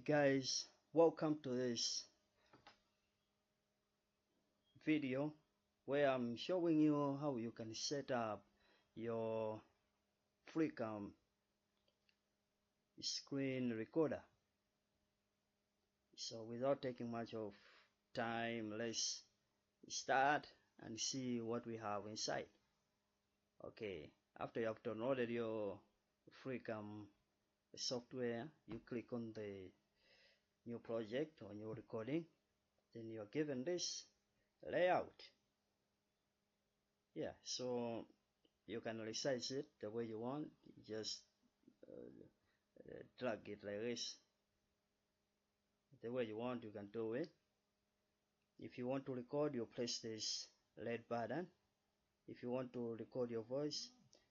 Guys, welcome to this video where I'm showing you how you can set up your Freecam screen recorder. So without taking much of time, let's start and see what we have inside. Okay, after you have downloaded your Freecam software, you click on the new project or new recording, then you're given this layout. Yeah, so you can resize it the way you want. Just drag it like this. The way you want, you can do it. If you want to record, you press this red button. If you want to record your voice,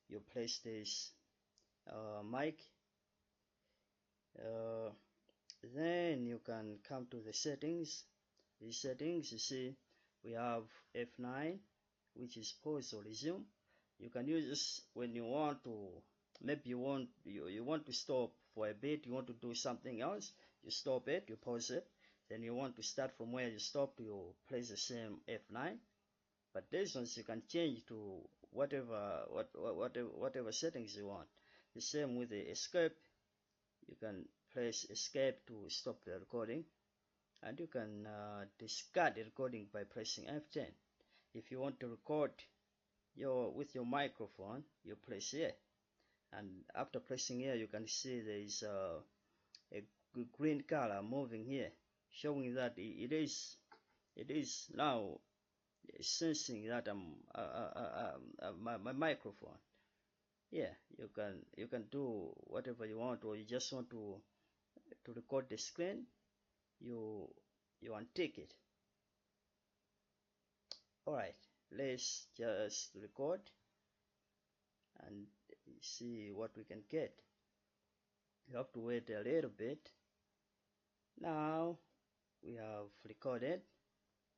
you press this mic. Then you can come to the settings. These settings, you see, we have F9, which is pause or resume. You can use this when you want to, maybe you want to stop for a bit, you want to do something else, you stop it, you pause it, then you want to start from where you stopped, you press the same F9. But these ones you can change to whatever settings you want. The same with the escape. You can press escape to stop the recording, and you can discard the recording by pressing F10. If you want to record with your microphone, you press here, and after pressing here, you can see there is a green color moving here, showing that it is now sensing that my microphone. Yeah, you can do whatever you want, or you just want to record the screen, you untick it. All right, let's just record and see what we can get. You have to wait a little bit. Now we have recorded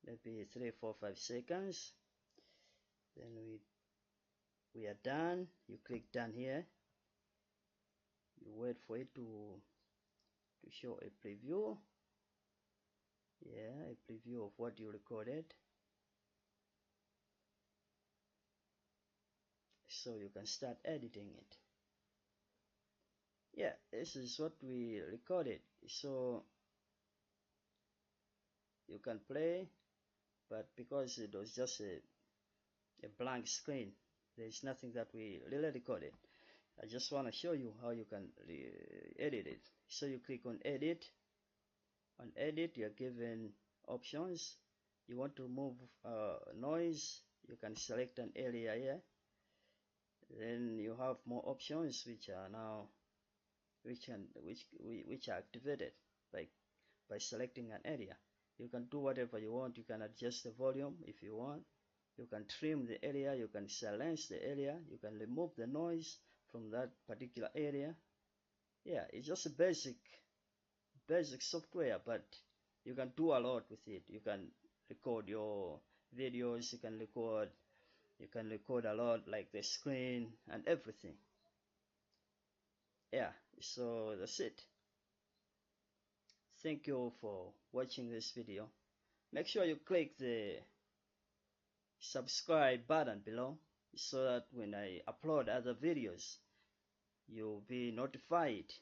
maybe 3, 4, 5 seconds. Then we are done. You click done here. You wait for it to show a preview. Yeah, a preview of what you recorded. So you can start editing it. Yeah, this is what we recorded. So you can play, but because it was just a blank screen, there's nothing that we really recorded. I just want to show you how you can edit it. So you click on edit. On edit, you're given options. You want to remove noise, you can select an area here. Then you have more options which are now which are activated by selecting an area. You can do whatever you want. You can adjust the volume if you want. You can trim the area, you can silence the area, you can remove the noise from that particular area. Yeah, it's just a basic software, but you can do a lot with it. You can record your videos, you can record a lot, like the screen and everything. Yeah, so that's it. Thank you for watching this video. Make sure you click the subscribe button below so that when I upload other videos, you'll be notified,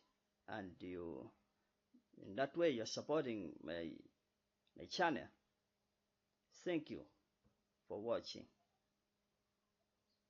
and in that way you're supporting my channel. Thank you for watching.